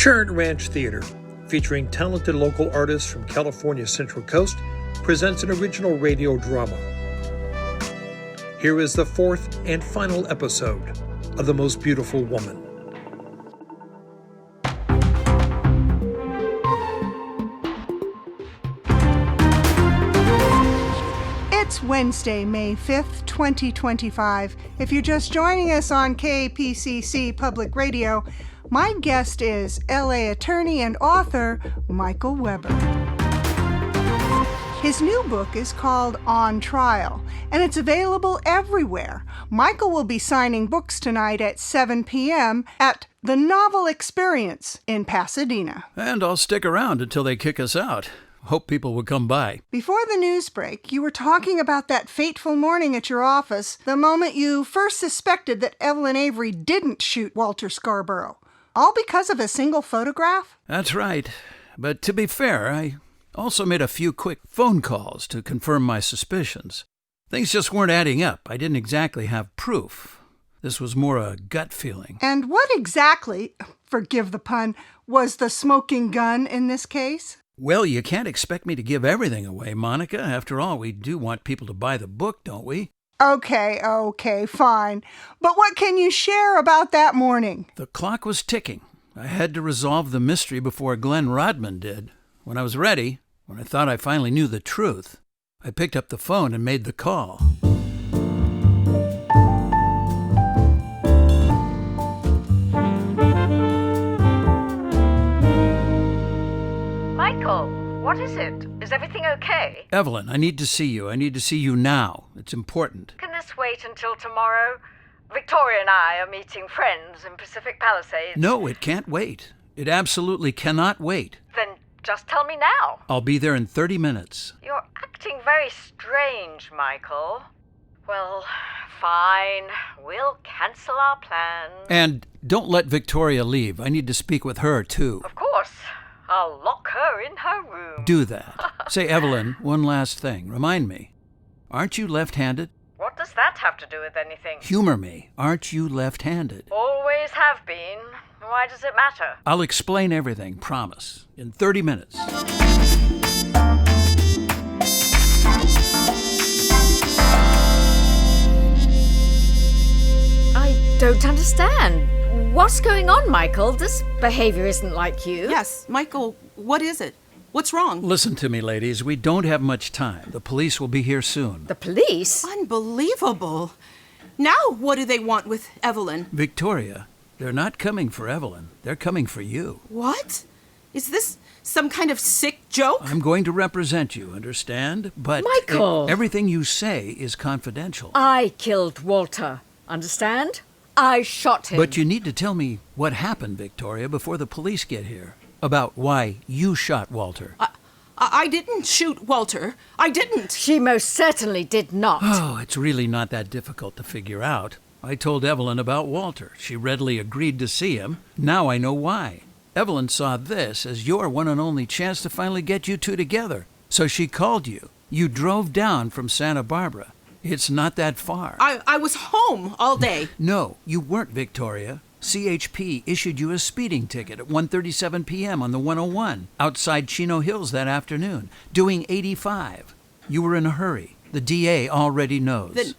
Sharon Ranch Theater, featuring talented local artists from California's Central Coast, presents an original radio drama. Here is the fourth and final episode of The Most Beautiful Woman. It's Wednesday, May 5th, 2025. If you're just joining us on KPCC Public Radio, my guest is LA attorney and author Michael Weber. His new book is called On Trial, and it's available everywhere. Michael will be signing books tonight at 7 p.m. at the Novel Experience in Pasadena. And I'll stick around until they kick us out. Hope people will come by. Before the news break, you were talking about that fateful morning at your office, the moment you first suspected that Evelyn Avery didn't shoot Walter Scarborough. All because of a single photograph? That's right. But to be fair, I also made a few quick phone calls to confirm my suspicions. Things just weren't adding up. I didn't exactly have proof. This was more a gut feeling. And what exactly, forgive the pun, was the smoking gun in this case? Well, you can't expect me to give everything away, Monica. After all, we do want people to buy the book, don't we? Okay, fine. But what can you share about that morning? The clock was ticking. I had to resolve the mystery before Glenn Rodman did. When I was ready, when I thought I finally knew the truth, I picked up the phone and made the call. Michael, what is it? Is everything okay? Evelyn, I need to see you. I need to see you now. It's important. Can this wait until tomorrow? Victoria and I are meeting friends in Pacific Palisades. No, it can't wait. It absolutely cannot wait. Then just tell me now. I'll be there in 30 minutes. You're acting very strange, Michael. Well, fine. We'll cancel our plans. And don't let Victoria leave. I need to speak with her, too. Of course. I'll lock her in her room. Do that. Say, Evelyn, one last thing. Remind me. Aren't you left-handed? What does that have to do with anything? Humor me. Aren't you left-handed? Always have been. Why does it matter? I'll explain everything, promise. In 30 minutes. I don't understand. What's going on, Michael? This behavior isn't like you. Yes, Michael, what is it? What's wrong? Listen to me, ladies. We don't have much time. The police will be here soon. The police? Unbelievable. Now what do they want with Evelyn? Victoria, they're not coming for Evelyn. They're coming for you. What? Is this some kind of sick joke? I'm going to represent you, understand? But Michael! Everything you say is confidential. I killed Walter. Understand? I shot him. But you need to tell me what happened, Victoria, before the police get here. About why you shot Walter. I didn't shoot Walter. I didn't. She most certainly did not. Oh, it's really not that difficult to figure out. I told Evelyn about Walter. She readily agreed to see him. Now I know why. Evelyn saw this as your one and only chance to finally get you two together. So she called you. You drove down from Santa Barbara. It's not that far. I was home all day. No, you weren't, Victoria. CHP issued you a speeding ticket at 1:37 p.m. on the 101 outside Chino Hills that afternoon, doing 85. You were in a hurry. The DA already knows.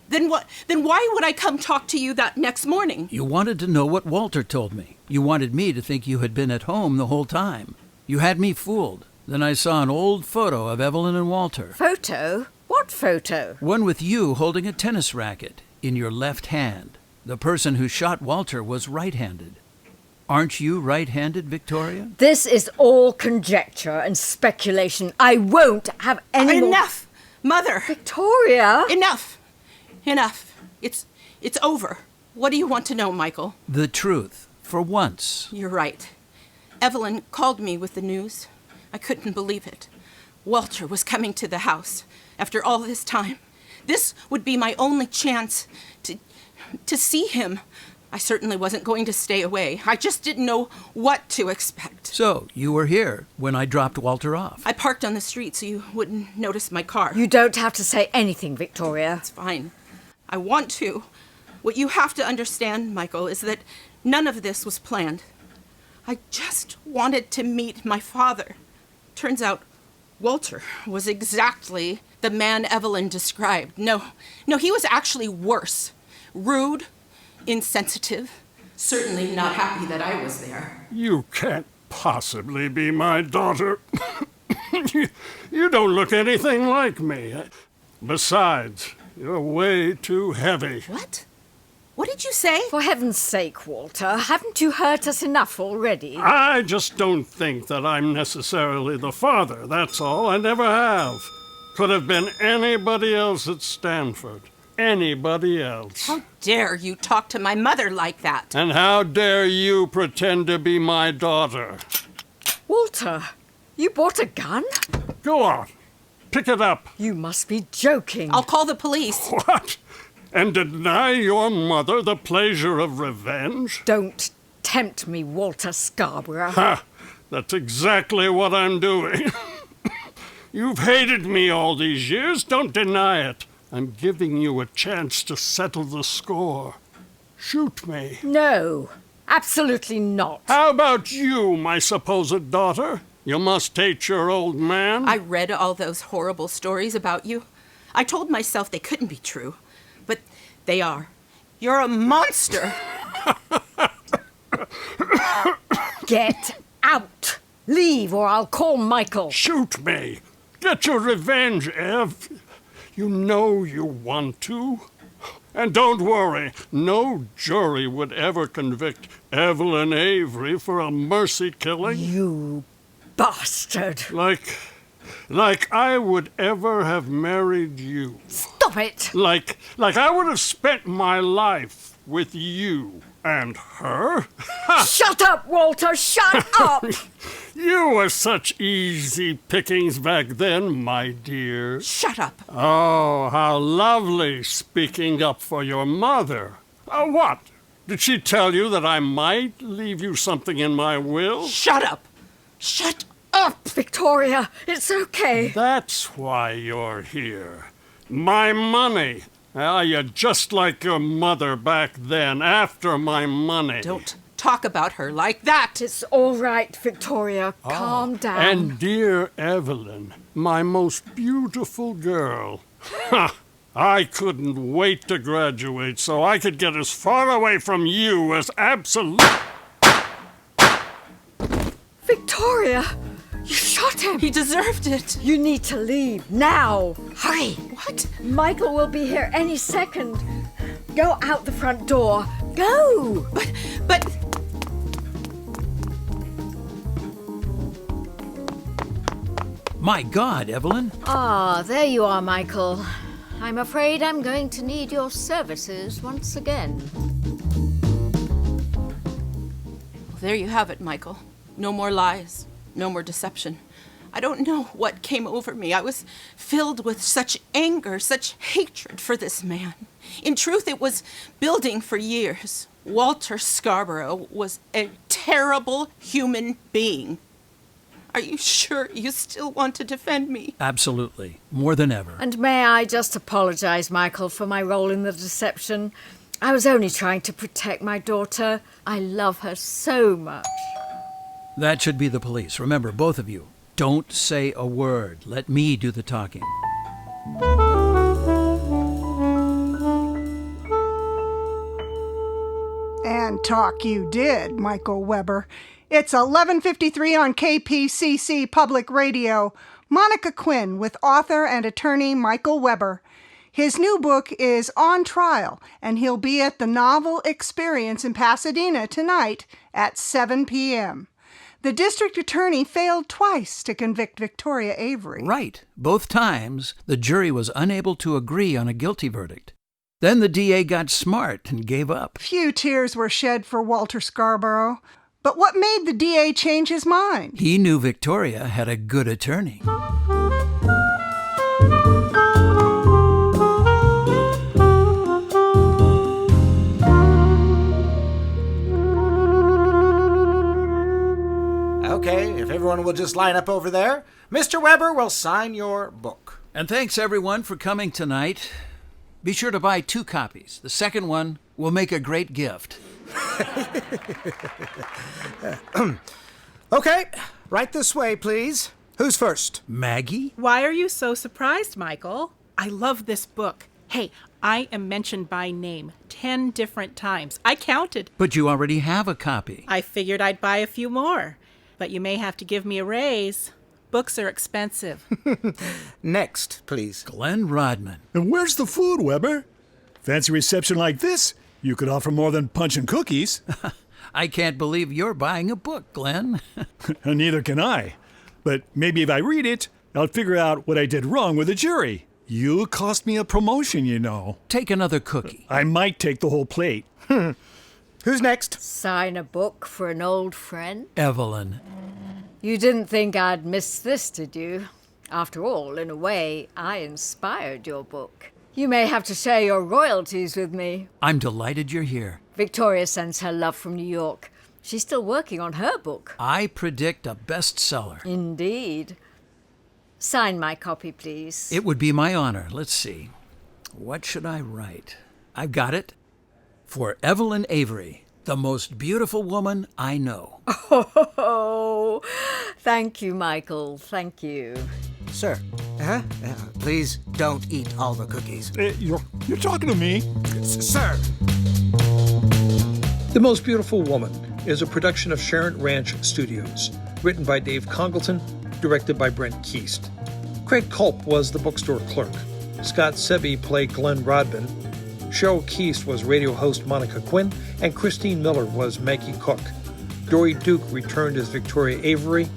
Then what? Then why would I come talk to you that next morning? You wanted to know what Walter told me. You wanted me to think you had been at home the whole time. You had me fooled. Then I saw an old photo of Evelyn and Walter. Photo? What photo? One with you holding a tennis racket in your left hand. The person who shot Walter was right-handed. Aren't you right-handed, Victoria? This is all conjecture and speculation. I won't have any more... Enough! Mother! Victoria! Enough! It's over. What do you want to know, Michael? The truth. For once. You're right. Evelyn called me with the news. I couldn't believe it. Walter was coming to the house after all this time. This would be my only chance to see him. I certainly wasn't going to stay away. I just didn't know what to expect. So, you were here when I dropped Walter off. I parked on the street so you wouldn't notice my car. You don't have to say anything, Victoria. It's fine. I want to. What you have to understand, Michael, is that none of this was planned. I just wanted to meet my father. Turns out Walter was exactly the man Evelyn described. No, he was actually worse. Rude, insensitive, certainly not happy that I was there. You can't possibly be my daughter. You don't look anything like me. Besides, you're way too heavy. What? What did you say? For heaven's sake, Walter, haven't you hurt us enough already? I just don't think that I'm necessarily the father, that's all. I never have. Could have been anybody else at Stanford. Anybody else. How dare you talk to my mother like that? And how dare you pretend to be my daughter? Walter, you bought a gun? Go on. Pick it up. You must be joking. I'll call the police. What? And deny your mother the pleasure of revenge? Don't tempt me, Walter Scarborough. Ha! That's exactly what I'm doing. You've hated me all these years. Don't deny it. I'm giving you a chance to settle the score. Shoot me. No, absolutely not. How about you, my supposed daughter? You must hate your old man. I read all those horrible stories about you. I told myself they couldn't be true, but they are. You're a monster. Get out. Leave or I'll call Michael. Shoot me. Get your revenge, Ev. You know you want to. And don't worry, no jury would ever convict Evelyn Avery for a mercy killing. You bastard. Like I would ever have married you. Stop it. Like I would have spent my life with you and her. Shut up, Walter, shut up. You were such easy pickings back then, my dear. Shut up. Oh, how lovely speaking up for your mother. What? Did she tell you that I might leave you something in my will? Shut up. Shut up. Victoria, it's okay. That's why you're here. My money. You're just like your mother back then, after my money. Don't talk about her like that. It's all right, Victoria. Calm down. And dear Evelyn, my most beautiful girl. I couldn't wait to graduate so I could get as far away from you as Victoria, you shot him. He deserved it. You need to leave now. Hurry. What? Michael will be here any second. Go out the front door. Go. But... My God, Evelyn. Ah, there you are, Michael. I'm afraid I'm going to need your services once again. Well, there you have it, Michael. No more lies. No more deception. I don't know what came over me. I was filled with such anger, such hatred for this man. In truth, it was building for years. Walter Scarborough was a terrible human being. Are you sure you still want to defend me? Absolutely. More than ever. And may I just apologize, Michael, for my role in the deception? I was only trying to protect my daughter. I love her so much. That should be the police. Remember, both of you, don't say a word. Let me do the talking. And talk you did, Michael Weber. It's 11:53 on KPCC Public Radio. Monica Quinn with author and attorney Michael Weber. His new book is on trial, and he'll be at the Novel Experience in Pasadena tonight at 7 p.m. The district attorney failed twice to convict Victoria Avery. Right. Both times, the jury was unable to agree on a guilty verdict. Then the DA got smart and gave up. Few tears were shed for Walter Scarborough. But what made the DA change his mind? He knew Victoria had a good attorney. Okay, if everyone will just line up over there, Mr. Weber will sign your book. And thanks, everyone, for coming tonight. Be sure to buy 2 copies. The second one will make a great gift. Okay, right this way, please. Who's first? Maggie? Why are you so surprised, Michael? I love this book. Hey, I am mentioned by name 10 different times. I counted. But you already have a copy. I figured I'd buy a few more. But you may have to give me a raise. Books are expensive. Next, please. Glenn Rodman. And where's the food, Weber? Fancy reception like this, you could offer more than punch and cookies. I can't believe you're buying a book, Glenn. And neither can I. But maybe if I read it, I'll figure out what I did wrong with the jury. You cost me a promotion, you know. Take another cookie. I might take the whole plate. Who's next? Sign a book for an old friend? Evelyn. You didn't think I'd miss this, did you? After all, in a way, I inspired your book. You may have to share your royalties with me. I'm delighted you're here. Victoria sends her love from New York. She's still working on her book. I predict a bestseller. Indeed. Sign my copy, please. It would be my honor. Let's see. What should I write? I've got it. For Evelyn Avery, the most beautiful woman I know. Oh, thank you, Michael. Thank you. Sir. Please don't eat all the cookies. You're talking to me? Sir. The Most Beautiful Woman is a production of Sharon Ranch Studios, written by Dave Congleton, directed by Brent Keast. Craig Culp was the bookstore clerk. Scott Sebi played Glenn Rodman. Cheryl Keast was radio host Monica Quinn, and Christine Miller was Maggie Cook. Dory Duke returned as Victoria Avery.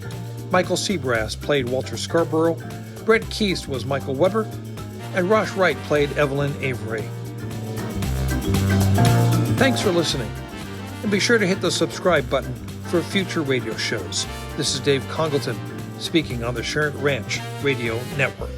Michael Seabrass played Walter Scarborough. Brent Keast was Michael Weber, and Rosh Wright played Evelyn Avery. Thanks for listening, and be sure to hit the subscribe button for future radio shows. This is Dave Congleton speaking on the Sharon Ranch Radio Network.